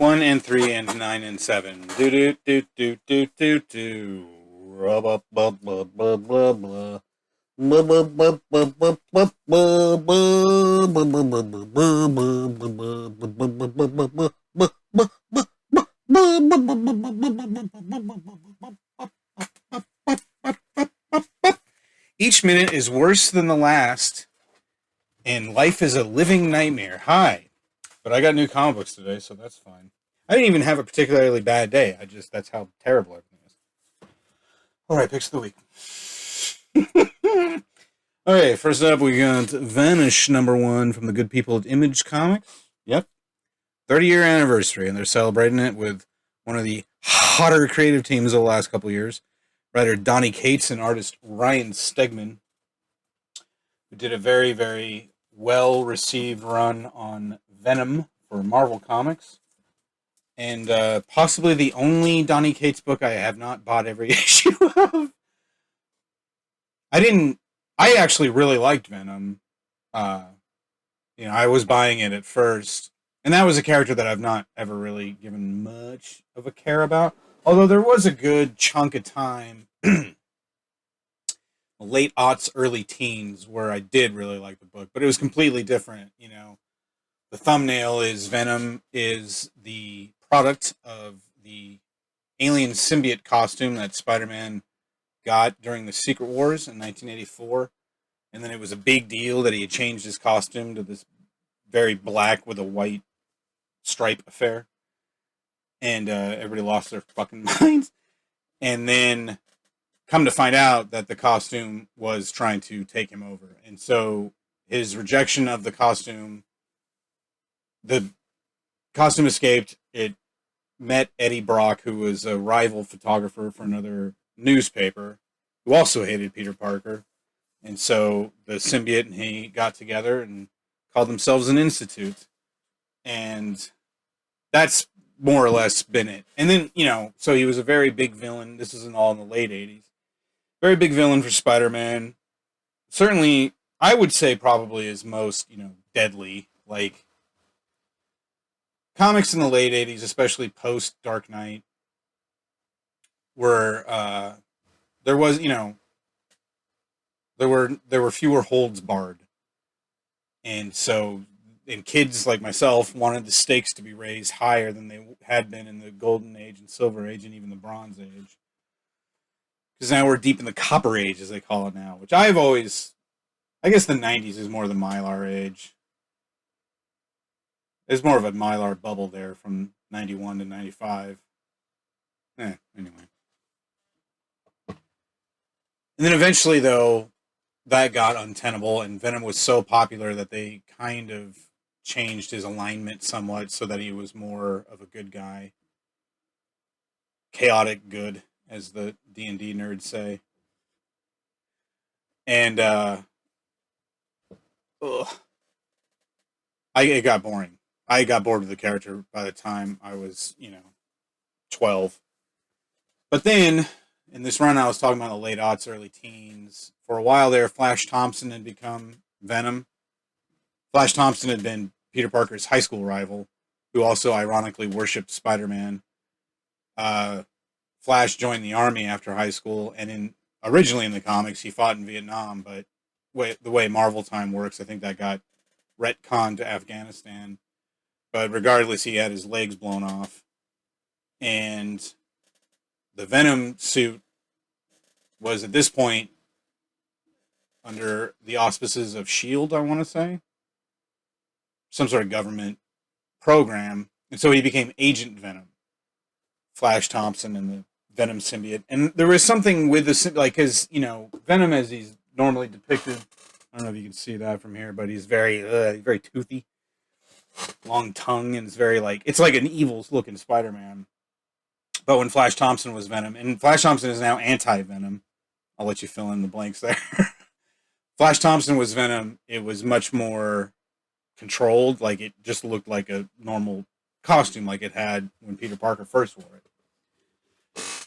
1 and 3 and 9 and 7. Do do do do do do do. Blah blah blah blah blah blah blah. Each minute is worse than the last, and life is a living nightmare. Hi. But I got new comic books today, so that's fine. I didn't even have a particularly bad day. That's how terrible everything is. All right, picks of the week. Okay, first up we got Vanish #1 from the good people at Image Comics. Yep. 30-year anniversary, and they're celebrating it with one of the hotter creative teams of the last couple of years. Writer Donnie Cates and artist Ryan Stegman, who did a very, very well-received run on Venom for Marvel Comics. And possibly the only Donnie Cates book I have not bought every issue of. I actually really liked Venom. I was buying it at first. And that was a character that I've not ever really given much of a care about. Although there was a good chunk of time, late aughts, early teens, where I did really like the book. But it was completely different, The thumbnail is Venom is the product of the alien symbiote costume that Spider-Man got during the Secret Wars in 1984. And then it was a big deal that he had changed his costume to this very black with a white stripe affair. And everybody lost their fucking minds. And then come to find out that the costume was trying to take him over. And so his rejection of the costume escaped. It met Eddie Brock, who was a rival photographer for another newspaper, who also hated Peter Parker. And so the symbiote and he got together and called themselves an institute. And that's more or less been it. And then, so he was a very big villain. This isn't all in the late 80s. Very big villain for Spider-Man. Certainly, I would say probably his most, deadly. Like, comics in the late 80s, especially post Dark Knight, were there was, there were fewer holds barred. And so kids like myself wanted the stakes to be raised higher than they had been in the Golden Age and Silver Age and even the Bronze Age. Because now we're deep in the Copper Age, as they call it now, which I guess the 90s is more the Mylar Age. There's more of a Mylar bubble there from 91 to 95. Anyway. And then eventually, though, that got untenable, and Venom was so popular that they kind of changed his alignment somewhat so that he was more of a good guy. Chaotic good, as the D&D nerds say. And, it got boring. I got bored with the character by the time I was, 12. But then, in this run I was talking about the late aughts, early teens, for a while there, Flash Thompson had become Venom. Flash Thompson had been Peter Parker's high school rival, who also ironically worshipped Spider-Man. Flash joined the army after high school, and originally in the comics, he fought in Vietnam, but the way Marvel time works, I think that got retconned to Afghanistan. But regardless, he had his legs blown off. And the Venom suit was at this point under the auspices of S.H.I.E.L.D., I want to say. Some sort of government program. And so he became Agent Venom. Flash Thompson and the Venom symbiote. And there was something with the symbiote, like, because, Venom as he's normally depicted, I don't know if you can see that from here, but he's very toothy. Long tongue, and it's it's like an evil looking Spider-Man. But when Flash Thompson was Venom, and Flash Thompson is now anti-Venom, I'll let you fill in the blanks there. Flash Thompson was Venom, it was much more controlled, like it just looked like a normal costume like it had when Peter Parker first wore it.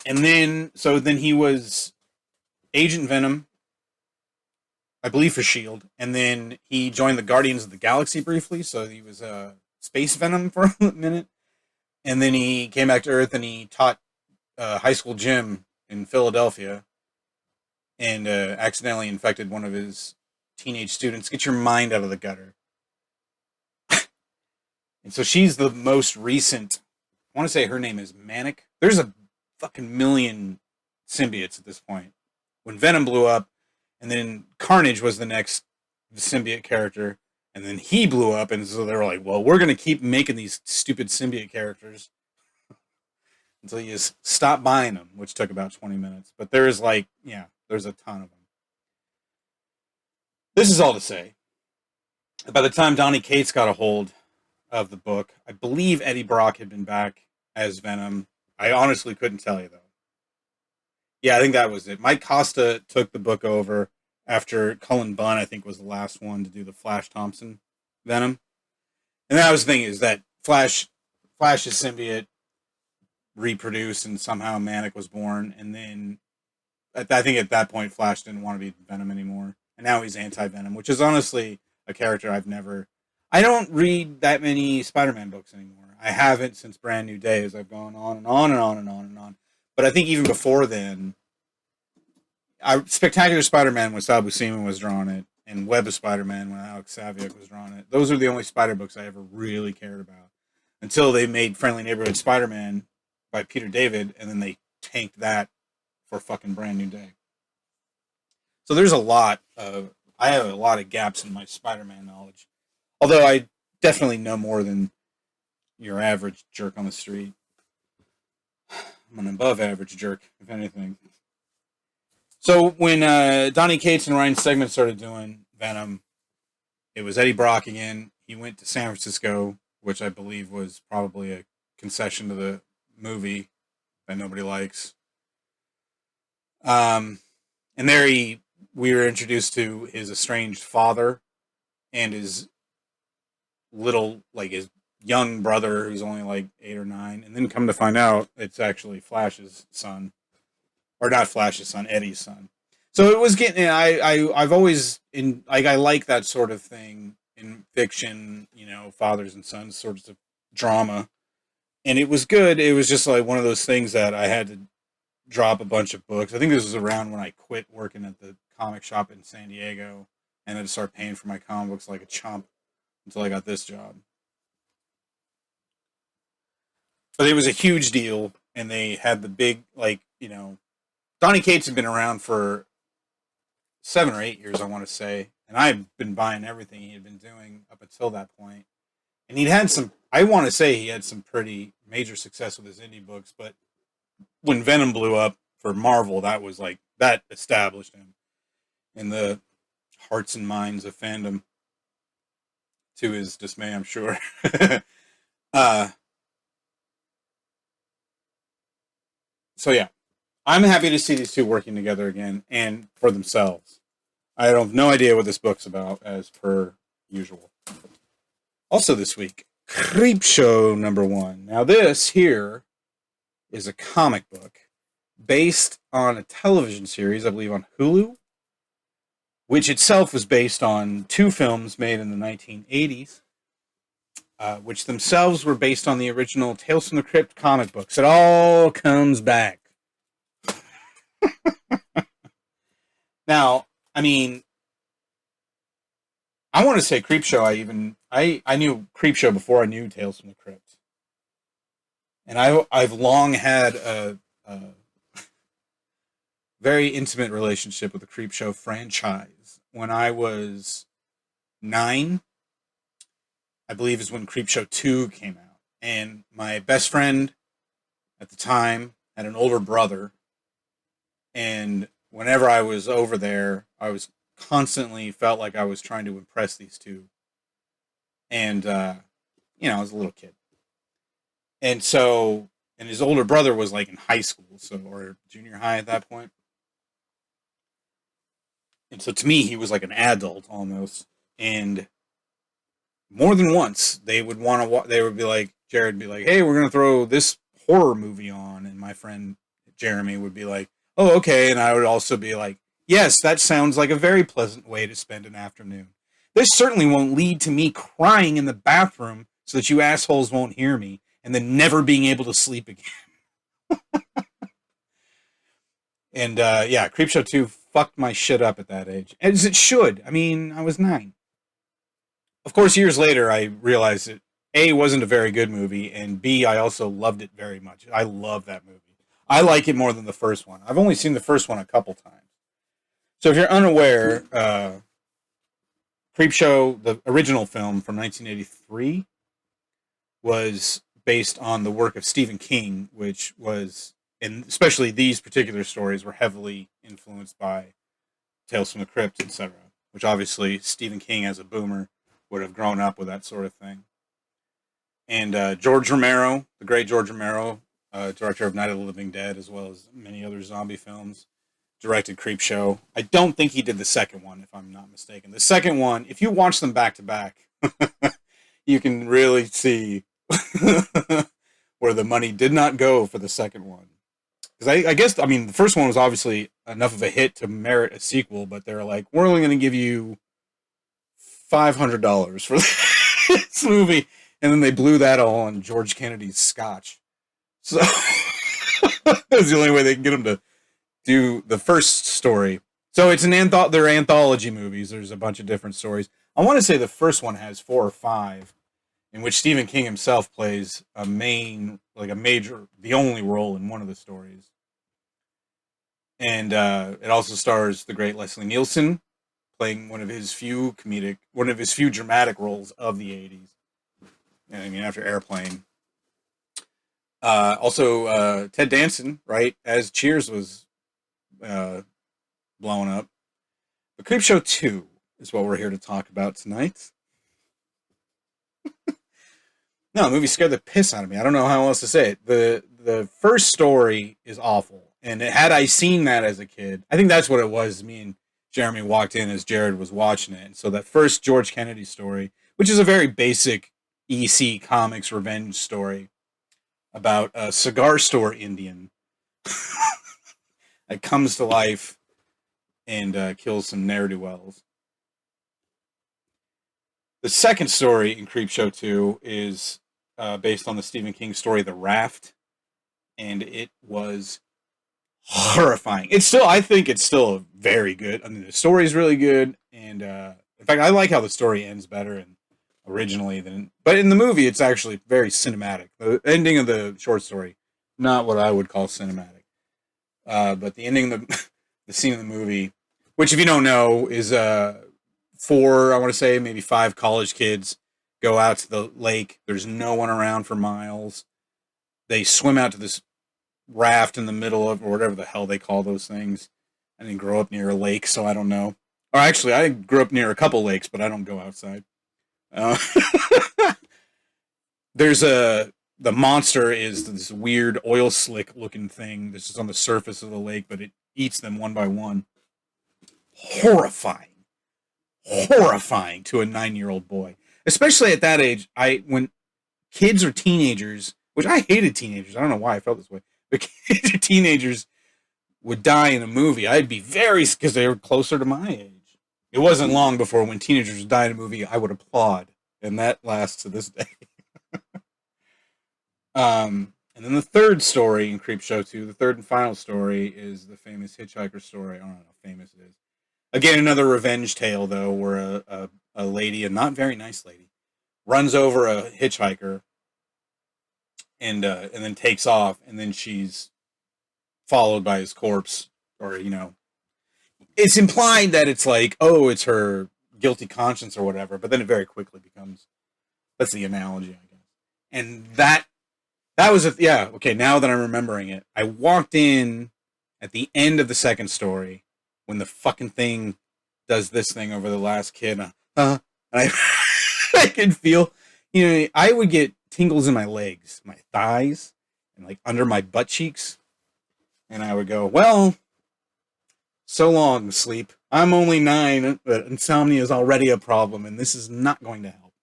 And then he was Agent Venom, I believe for S.H.I.E.L.D., and then he joined the Guardians of the Galaxy briefly, so he was Space Venom for a minute. And then he came back to Earth and he taught high school gym in Philadelphia and accidentally infected one of his teenage students. Get your mind out of the gutter. And so she's the most recent. I want to say her name is Manic. There's a fucking million symbiotes at this point. When Venom blew up, and then Carnage was the next symbiote character, and then he blew up, and so they were like, well, we're going to keep making these stupid symbiote characters until you stop buying them, which took about 20 minutes. But there's there's a ton of them. This is all to say, by the time Donny Cates got a hold of the book, I believe Eddie Brock had been back as Venom. I honestly couldn't tell you, though. Yeah, I think that was it. Mike Costa took the book over after Cullen Bunn, I think, was the last one to do the Flash Thompson Venom. And that was the thing, is that Flash's symbiote reproduced and somehow Manic was born. And then I think at that point, Flash didn't want to be Venom anymore. And now he's anti-Venom, which is honestly a character I don't read that many Spider-Man books anymore. I haven't since Brand New Day, as I've gone on and on and on and on and on. But I think even before then, Spectacular Spider-Man when Sal Buscema was drawing it, and Web of Spider-Man when Alex Saviuk was drawing it. Those are the only Spider books I ever really cared about. Until they made Friendly Neighborhood Spider-Man by Peter David, and then they tanked that for fucking Brand New Day. So there's I have a lot of gaps in my Spider-Man knowledge. Although I definitely know more than your average jerk on the street. I'm an above average jerk, if anything. So when Donny Cates and Ryan Stegman started doing Venom, it was Eddie Brock again. He went to San Francisco, which I believe was probably a concession to the movie that nobody likes. And there we were introduced to his estranged father and his his young brother who's only like 8 or 9, and then come to find out it's actually Flash's son, or not Flash's son, Eddie's son. So it was getting. I've always I like that sort of thing in fiction, fathers and sons sorts of drama, and it was good. It was just like one of those things that I had to drop a bunch of books. I think this was around when I quit working at the comic shop in San Diego, and then start paying for my comic books like a chump until I got this job. But it was a huge deal, and they had the big, Donny Cates had been around for 7 or 8 years, I want to say, and I've been buying everything he had been doing up until that point. And he'd had I want to say he had some pretty major success with his indie books, but when Venom blew up for Marvel, that established him in the hearts and minds of fandom, to his dismay, I'm sure. So yeah, I'm happy to see these two working together again and for themselves. I have no idea what this book's about, as per usual. Also this week, Creepshow #1. Now this here is a comic book based on a television series, I believe on Hulu, which itself was based on 2 films made in the 1980s, which themselves were based on the original Tales from the Crypt comic books. It all comes back. Now, I mean, I want to say Creepshow. I knew Creepshow before I knew Tales from the Crypt, and I've long had a very intimate relationship with the Creepshow franchise. When I was 9, I believe is when Creepshow 2 came out. And my best friend at the time had an older brother. And whenever I was over there, I was constantly felt like I was trying to impress these two. And, I was a little kid. And so, and his older brother was like in high school, or junior high at that point. And so to me, he was like an adult almost. And more than once, they would be like, Jared would be like, hey, we're going to throw this horror movie on. And my friend Jeremy would be like, oh, okay. And I would also be like, yes, that sounds like a very pleasant way to spend an afternoon. This certainly won't lead to me crying in the bathroom so that you assholes won't hear me. and then never being able to sleep again. And yeah, Creepshow 2 fucked my shit up at that age, as it should. I mean, I was 9. Of course, years later, I realized that A, wasn't a very good movie, and B, I also loved it very much. I love that movie. I like it more than the first one. I've only seen the first one a couple times. So if you're unaware, Creepshow, the original film from 1983, was based on the work of Stephen King, which was, and especially these particular stories were heavily influenced by Tales from the Crypt, etc., which obviously Stephen King, as a boomer, would have grown up with that sort of thing. And George Romero, the great George Romero, director of Night of the Living Dead, as well as many other zombie films, directed Creepshow. I don't think he did the second one, if I'm not mistaken. The second one, if you watch them back to back, you can really see where the money did not go for the second one. Because I guess, I mean, the first one was obviously enough of a hit to merit a sequel, but they're like, we're only going to give you $500 for this movie. And then they blew that all on George Kennedy's scotch. So that's the only way they can get him to do the first story. So it's they're anthology movies. There's a bunch of different stories. I want to say the first one has 4 or 5, in which Stephen King himself plays a major, the only role in one of the stories. And it also stars the great Leslie Nielsen, playing one of his few dramatic roles of the 80s. I mean, after Airplane. Also, Ted Danson, right, as Cheers was blowing up. But Creepshow 2 is what we're here to talk about tonight. No, the movie scared the piss out of me. I don't know how else to say it. The first story is awful. And had I seen that as a kid, I think that's what it was. Me and Jeremy walked in as Jared was watching it. And so that first George Kennedy story, which is a very basic EC Comics revenge story about a cigar store Indian that comes to life and kills some ne'er-do-wells. The second story in Creepshow 2 is based on the Stephen King story The Raft, and it was horrifying. I think it's still very good. I mean, the story is really good, and in fact, I like how the story ends better originally but in the movie, it's actually very cinematic. The ending of the short story, not what I would call cinematic, but the ending of the scene of the movie, which, if you don't know, is 4, I want to say, maybe 5 college kids go out to the lake. There's no one around for miles. They swim out to this raft in the middle of, or whatever the hell they call those things. I didn't grow up near a lake, so I don't know. Or actually, I grew up near a couple lakes, but I don't go outside. The monster is this weird oil slick looking thing that's just on the surface of the lake, but it eats them one by one. Horrifying to a 9-year-old boy, especially at that age. When kids or teenagers, which I hated teenagers, I don't know why I felt this way, but kids or teenagers would die in a movie, I'd be because they were closer to my age. It wasn't long before when teenagers died in a movie, I would applaud, and that lasts to this day. And then the third story in Creepshow 2, the third and final story, is the famous Hitchhiker story. I don't know how famous it is. Again, another revenge tale, though, where a lady, a not very nice lady, runs over a hitchhiker and then takes off, and then she's followed by his corpse, or, it's implied that it's like, oh, it's her guilty conscience or whatever, but then it very quickly becomes, that's the analogy, I guess. And that was okay, now that I'm remembering it, I walked in at the end of the second story when the fucking thing does this thing over the last kid, and I can feel, I would get tingles in my legs, my thighs, and like under my butt cheeks, and I would go, well, so long, sleep. I'm only 9, but insomnia is already a problem, and this is not going to help.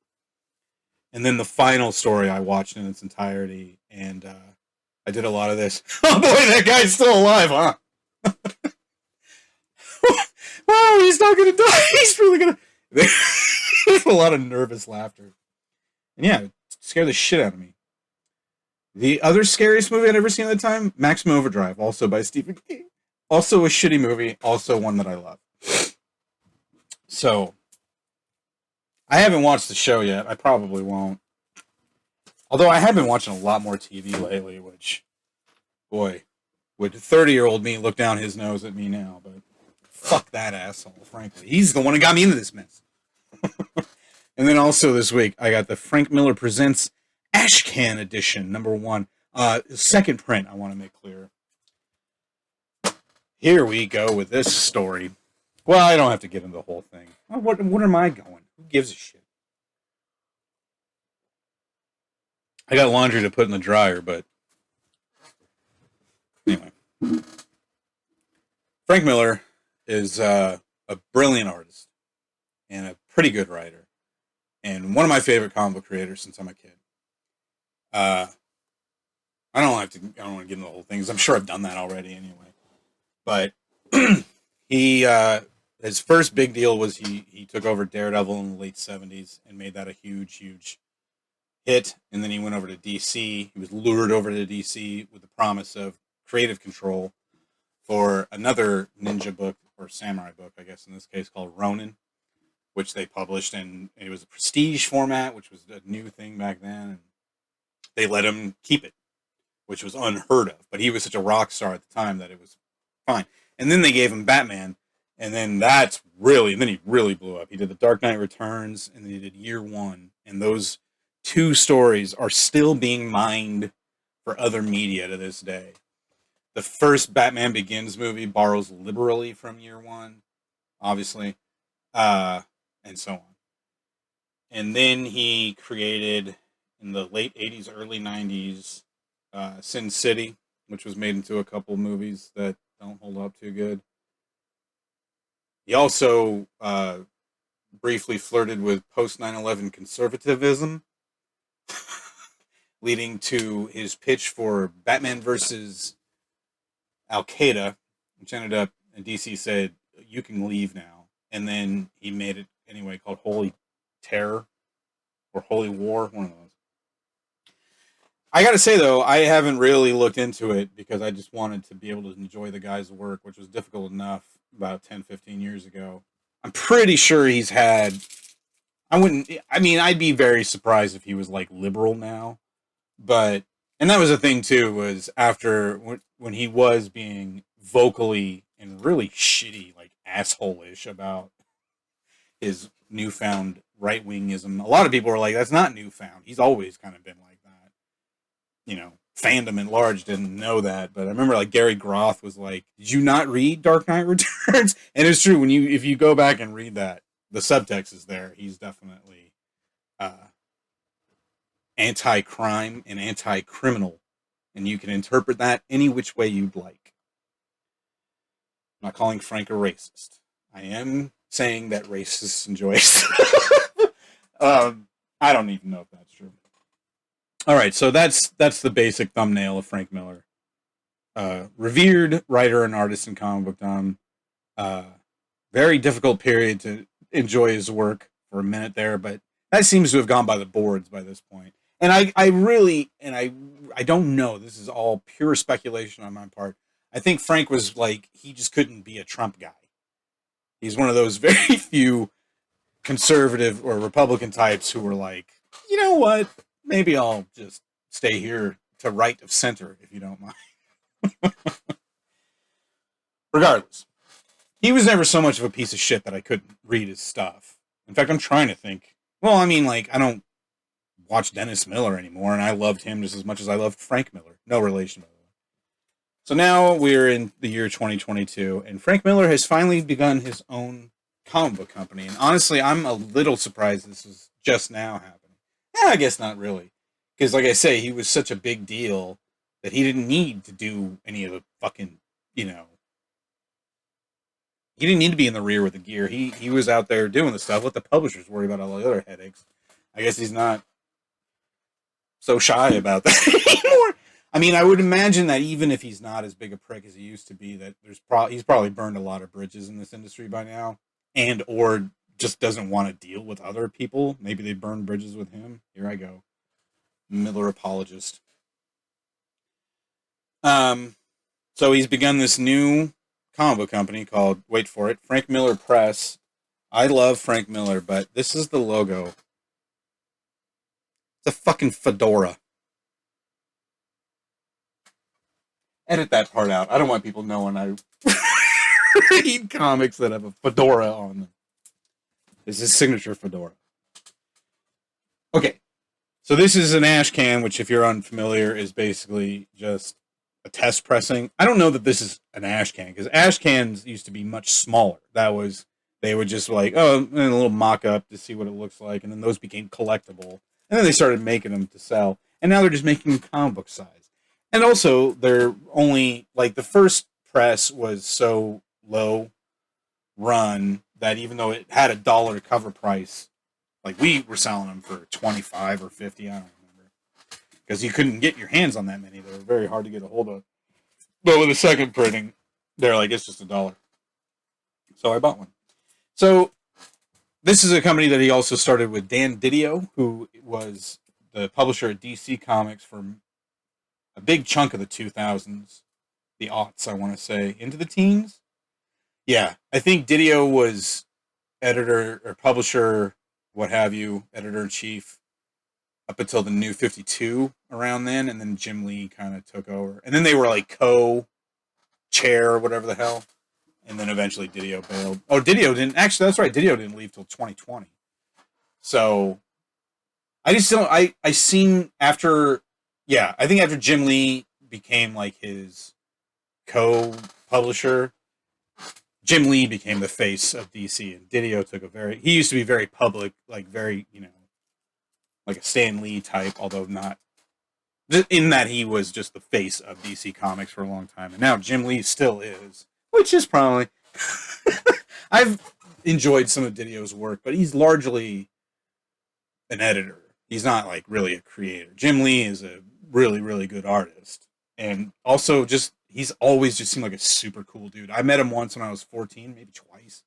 And then the final story I watched in its entirety, and I did a lot of this. Oh boy, that guy's still alive, huh? Wow, he's not gonna die. He's really gonna. There's a lot of nervous laughter, and yeah, it scared the shit out of me. The other scariest movie I'd ever seen at the time, Maximum Overdrive, also by Stephen King. Also a shitty movie, also one that I love. So, I haven't watched the show yet. I probably won't. Although I have been watching a lot more TV lately, which, boy, would 30-year-old me look down his nose at me now, but fuck that asshole, frankly. He's the one who got me into this mess. And then also this week, I got the Frank Miller Presents Ashcan edition, #1. Second print, I want to make clear. Here we go with this story. Well, I don't have to get into the whole thing. What am I going? Who gives a shit? I got laundry to put in the dryer, but anyway. Frank Miller is a brilliant artist and a pretty good writer, and one of my favorite comic book creators since I'm a kid. I don't want to get into the whole thing because I'm sure I've done that already anyway. But he his first big deal was he took over Daredevil in the late '70s and made that a huge hit. And then he went over to DC. He was lured over to DC with the promise of creative control for another ninja book or samurai book, I guess in this case, called Ronin, which they published, and it was a prestige format, which was a new thing back then. And they let him keep it, which was unheard of. But he was such a rock star at the time that it was fine. And then they gave him Batman, and then then he really blew up. He did The Dark Knight Returns, and then he did Year One, and those two stories are still being mined for other media to this day. The first Batman Begins movie borrows liberally from Year One, obviously, and so on. And then he created, in the late 80s, early 90s, Sin City, which was made into a couple movies that don't hold up too good. He also briefly flirted with post 9/11 conservatism, leading to his pitch for Batman versus Al Qaeda, which ended up, and DC said, you can leave now. And then he made it anyway, called Holy Terror or Holy War, one of those. I gotta say though, I haven't really looked into it because I just wanted to be able to enjoy the guy's work, which was difficult enough about 10, 15 years ago. I'm pretty sure he's had, I'd be very surprised if he was like liberal now, but, and that was the thing too, was after, when he was being vocally and really shitty, like asshole-ish about his newfound right-wingism, a lot of people were like, that's not newfound. He's always kind of been like that. You know, fandom at large didn't know that, but I remember like Gary Groth was like, did you not read Dark Knight Returns? And it's true, if you go back and read that, the subtext is there. He's definitely anti-crime and anti-criminal, and you can interpret that any which way you'd like. I'm not calling Frank a racist. I am saying that racists enjoy I don't even know if that's true. All right, so that's the basic thumbnail of Frank Miller. Revered writer and artist in comic bookdom. Very difficult period to enjoy his work for a minute there, but that seems to have gone by the boards by this point. And I don't know. This is all pure speculation on my part. I think Frank was like, he just couldn't be a Trump guy. He's one of those very few conservative or Republican types who were like, you know what? Maybe I'll just stay here to right of center, if you don't mind. Regardless, he was never so much of a piece of shit that I couldn't read his stuff. In fact, I'm trying to think. Well, I mean, like, I don't watch Dennis Miller anymore, and I loved him just as much as I loved Frank Miller. No relation, by the way. So now we're in the year 2022, and Frank Miller has finally begun his own comic book company. And honestly, I'm a little surprised this is just now happening. I guess not really. Because, like I say, he was such a big deal that he didn't need to do any of the fucking, he didn't need to be in the rear with the gear. He was out there doing the stuff. Let the publishers worry about all the other headaches. I guess he's not so shy about that anymore. I mean, I would imagine that even if he's not as big a prick as he used to be, that he's probably burned a lot of bridges in this industry by now, and or just doesn't want to deal with other people. Maybe they burned bridges with him. Here I go, Miller apologist. Um, so he's begun this new comic book company called, wait for it, Frank Miller Press. I love Frank Miller, but this is the logo. It's a fucking fedora. Edit that part out. I don't want people knowing I read comics that have a fedora on them. This is his signature fedora. Okay, so this is an Ashcan, which, if you're unfamiliar, is basically just a test pressing. I don't know that this is an Ashcan, because Ashcans used to be much smaller. They would just like, oh, and a little mock-up to see what it looks like, and then those became collectible. And then they started making them to sell, and now they're just making them comic book size. And also, they're only, like, the first press was so low run that even though it had $1 cover price, like, we were selling them for 25 or 50, I don't remember, because you couldn't get your hands on that many. They were very hard to get a hold of. But with the second printing, they're like, it's just $1. So I bought one. So this is a company that he also started with Dan Didio, who was the publisher at DC Comics for a big chunk of the 2000s, the aughts, I want to say, into the teens. Yeah, I think Didio was editor or publisher, what have you, editor in chief up until the New 52 around then, and then Jim Lee kind of took over. And then they were like co-chair or whatever the hell. And then eventually Didio bailed. Oh, Didio didn't, actually, that's right, Didio didn't leave till 2020. So I just don't, I seen after, yeah, I think after Jim Lee became like his co-publisher, Jim Lee became the face of DC, and Didio took he used to be very public, like very, like a Stan Lee type, although not, in that he was just the face of DC Comics for a long time. And now Jim Lee still is, which is probably, I've enjoyed some of Didio's work, but he's largely an editor. He's not like really a creator. Jim Lee is a really, really good artist. And also just, he's always just seemed like a super cool dude. I met him once when I was 14, maybe twice.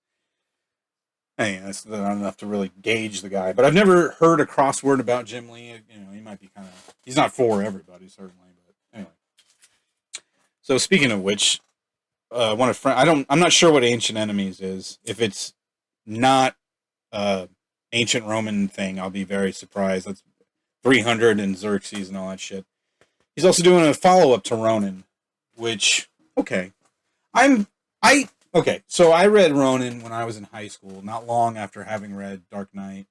Hey, that's not enough to really gauge the guy. But I've never heard a crossword about Jim Lee. He might be kind of, he's not for everybody, certainly. But anyway. So speaking of which, one of I'm not sure what Ancient Enemies is. If it's not ancient Roman thing, I'll be very surprised. That's 300 and Xerxes and all that shit. He's also doing a follow-up to Ronin, which, okay. So I read Ronin when I was in high school, not long after having read Dark Knight,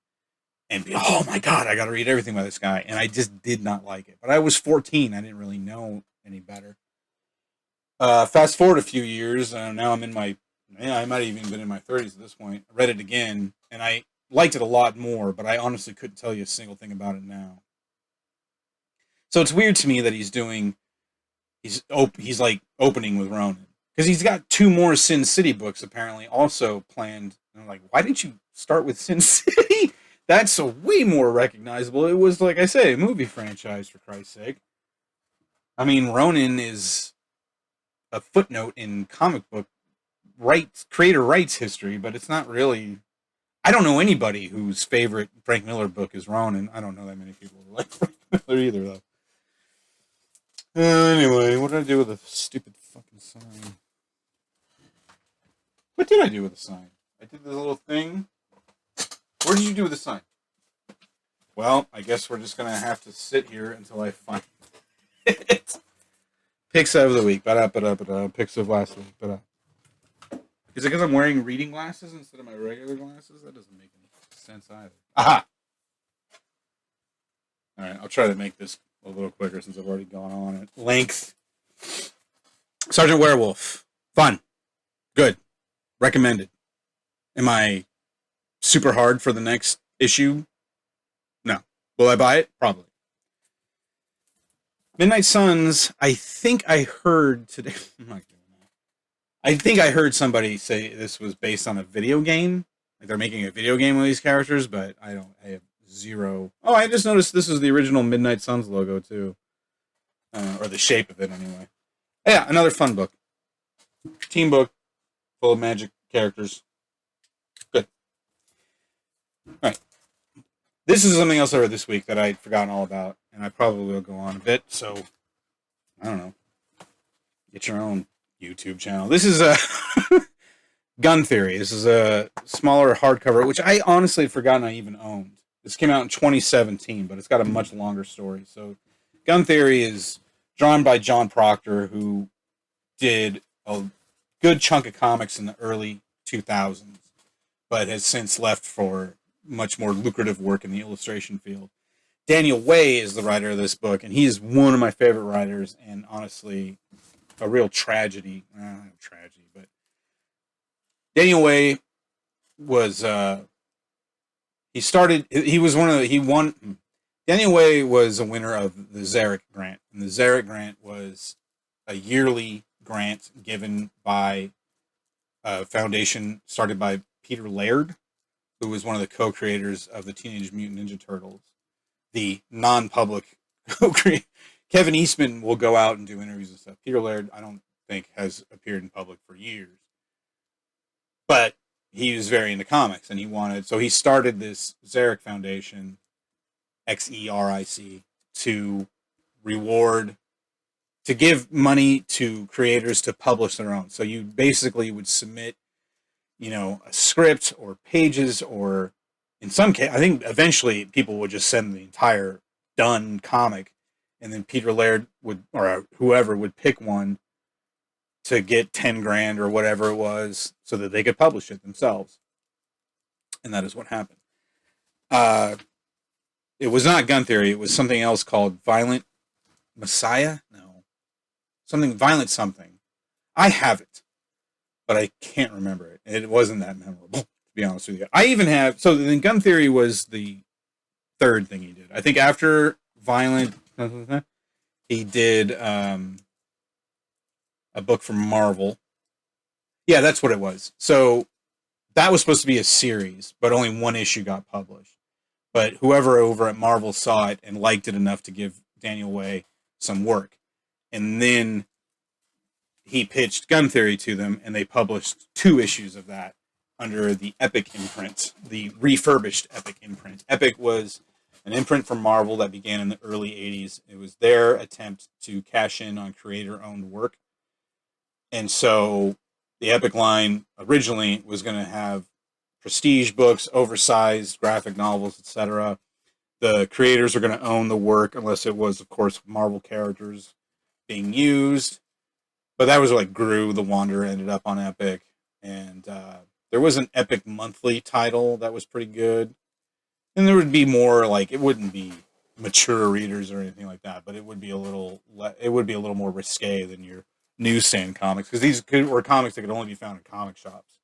and oh my god, I gotta read everything by this guy, and I just did not like it. But I was 14, I didn't really know any better. Fast forward a few years, now I'm in my, I might have even been in my 30s at this point. I read it again, and I liked it a lot more, but I honestly couldn't tell you a single thing about it now. So it's weird to me that he's like opening with Ronin, because he's got 2 more Sin City books apparently also planned. And I'm like, why didn't you start with Sin City? That's a way more recognizable. It was, like I say, a movie franchise, for Christ's sake. I mean, Ronin is a footnote in comic book creator rights history, but it's not really. I don't know anybody whose favorite Frank Miller book is Ronin. I don't know that many people who like Frank Miller either, though. Anyway, what did I do with the stupid fucking sign? What did I do with the sign? I did the little thing. What did you do with the sign? Well, I guess we're just gonna have to sit here until I find it. Picks of the week. Picks of last week. Is it because I'm wearing reading glasses instead of my regular glasses? That doesn't make any sense either. Aha! Alright, I'll try to make this a little quicker since I've already gone on at length. Sergeant Werewolf. Fun. Good. Recommended. Am I super hard for the next issue? No. Will I buy it? Probably. Midnight Suns, I think I heard today. I'm not doing that. I think I heard somebody say this was based on a video game. Like they're making a video game with these characters, but I have zero. Oh, I just noticed this is the original Midnight Suns logo too, or the shape of it anyway. Yeah, another fun book, team book, full of magic characters. Good. All right. This is something else I read this week that I'd forgotten all about, and I probably will go on a bit. So I don't know. Get your own YouTube channel. This is a Gun Theory. This is a smaller hardcover, which I honestly had forgotten I even owned. This came out in 2017, but it's got a much longer story. So, Gun Theory is drawn by John Proctor, who did a good chunk of comics in the early 2000s, but has since left for much more lucrative work in the illustration field. Daniel Way is the writer of this book, and he's one of my favorite writers, and honestly, a real tragedy. Not tragedy, but Daniel Way was he won. Daniel Way was a winner of the Zarek Grant, and the Zarek Grant was a yearly grant given by a foundation started by Peter Laird, who was one of the co-creators of the Teenage Mutant Ninja Turtles, the non-public co-creator. Kevin Eastman will go out and do interviews and stuff. Peter Laird, I don't think, has appeared in public for years. But he was very into comics, and so he started this Xeric Foundation, XERIC, to give money to creators to publish their own. So you basically would submit, a script or pages, or in some case, I think eventually people would just send the entire done comic, and then Peter Laird or whoever would pick one to get 10 grand or whatever it was so that they could publish it themselves. And that is what happened. It was not Gun Theory. It was something else called Violent Messiah? No. Violent something. I have it, but I can't remember it. It wasn't that memorable, to be honest with you. So then Gun Theory was the third thing he did. I think after Violent, he did a book from Marvel. Yeah, that's what it was. So that was supposed to be a series, but only one issue got published. But whoever over at Marvel saw it and liked it enough to give Daniel Way some work. And then he pitched Gun Theory to them, and they published 2 issues of that under the Epic imprint, the refurbished Epic imprint. Epic was an imprint from Marvel that began in the early 80s. It was their attempt to cash in on creator-owned work. And so the Epic line originally was going to have prestige books, oversized graphic novels, etc. The creators are going to own the work unless it was, of course, Marvel characters being used. But that was like Gru the Wanderer ended up on Epic. And there was an Epic monthly title that was pretty good. And there would be more, like, it wouldn't be mature readers or anything like that, but it would be a little more risque than your newsstand comics, because these were comics that could only be found in comic shops,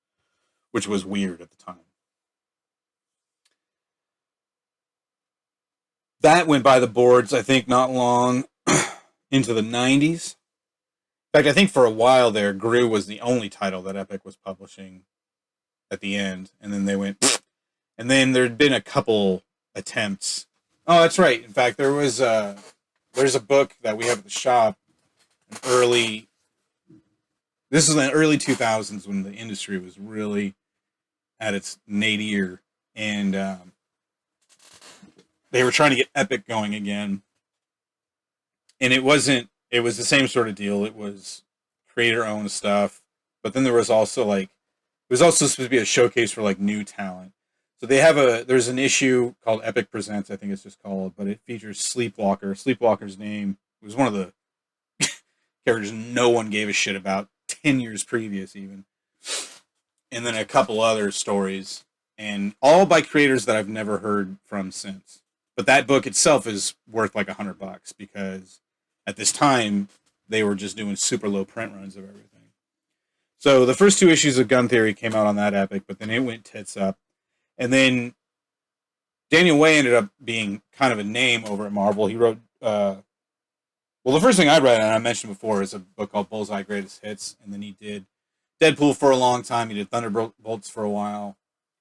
which was weird at the time. That went by the boards, I think, not long into the 90s. In fact, I think for a while there, Gru was the only title that Epic was publishing at the end, and then they went, pfft. And then there'd been a couple attempts. Oh, that's right. In fact, there's a book that we have at the shop, this is in the early 2000s when the industry was really at its nadir, and they were trying to get Epic going again. And it was the same sort of deal. It was creator-owned stuff, but then there was also it was also supposed to be a showcase for like new talent. So there's an issue called Epic Presents, I think it's just called, but it features Sleepwalker. Sleepwalker's name was one of the characters no one gave a shit about 10 years previous even. And then a couple other stories, and all by creators that I've never heard from since. But that book itself is worth like $100 because at this time they were just doing super low print runs of everything. So the first 2 issues of Gun Theory came out on that Epic, but then it went tits up. And then Daniel Way ended up being kind of a name over at Marvel. He wrote, the first thing I read, and I mentioned before, is a book called Bullseye Greatest Hits. And then he did Deadpool for a long time. He did Thunderbolts for a while.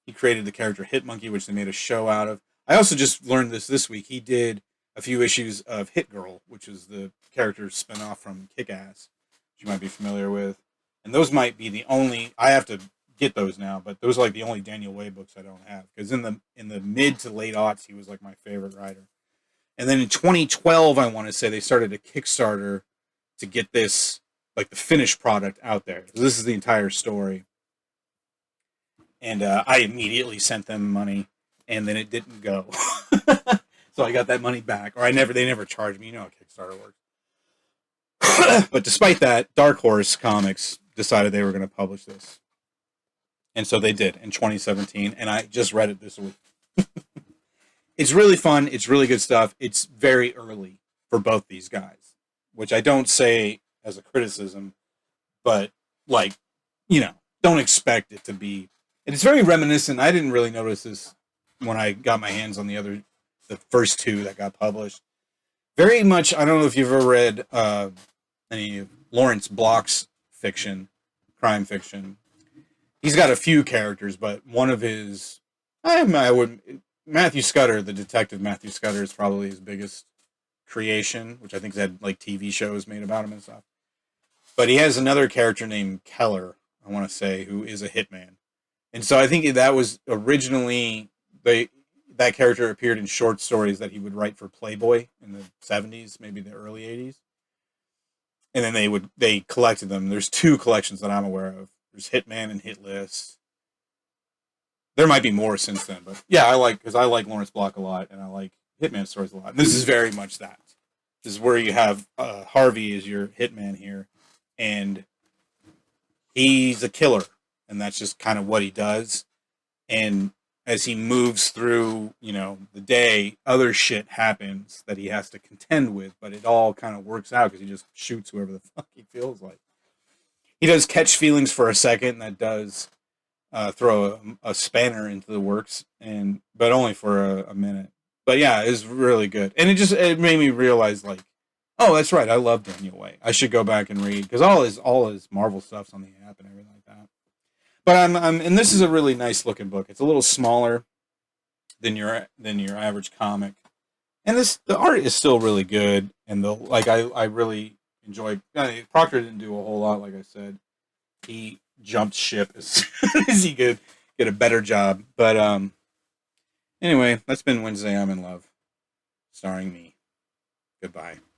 He created the character Hitmonkey, which they made a show out of. I also just learned this week. He did a few issues of Hit Girl, which is the character spinoff from Kick-Ass, which you might be familiar with. And those might be the only, I have to get those now, but those are like the only Daniel Way books I don't have, because in the mid to late aughts he was like my favorite writer. And then in 2012, I want to say, they started a Kickstarter to get this like the finished product out there. So this is the entire story, and I immediately sent them money, and then it didn't go. So I got that money back, or they never charged me. You know how Kickstarter works. But despite that, Dark Horse Comics decided they were going to publish this, and so they did in 2017. And I just read it this week. It's really fun. It's really good stuff. It's very early for both these guys, which I don't say as a criticism, but like, don't expect it to be. And it's very reminiscent. I didn't really notice this when I got my hands on the first two that got published. Very much. I don't know if you've ever read any of Lawrence Block's fiction, crime fiction. He's got a few characters, but one of his, I would Matthew Scudder, the detective Matthew Scudder, is probably his biggest creation, which I think has had like TV shows made about him and stuff. But he has another character named Keller, I want to say, who is a hitman. And so I think that was originally that character appeared in short stories that he would write for Playboy in the 70s, maybe the early 80s. And then they collected them. There's two collections that I'm aware of. There's Hitman and Hit List. There might be more since then, but yeah, I like Lawrence Block a lot, and I like Hitman stories a lot. And this is very much that. This is where you have Harvey as your hitman here, and he's a killer, and that's just kind of what he does. And as he moves through, the day, other shit happens that he has to contend with, but it all kind of works out because he just shoots whoever the fuck he feels like. He does catch feelings for a second, that does throw a spanner into the works, but only for a minute. But yeah, it's really good, and it made me realize, like, oh, that's right, I love Daniel Way. I should go back and read, because all his Marvel stuff's on the app and everything like that. But and this is a really nice looking book. It's a little smaller than your average comic, and the art is still really good, and I really enjoy. Proctor didn't do a whole lot, like I said. He jumped ship as soon as he could get a better job. But anyway, that's been Wednesday I'm in Love, starring me. Goodbye.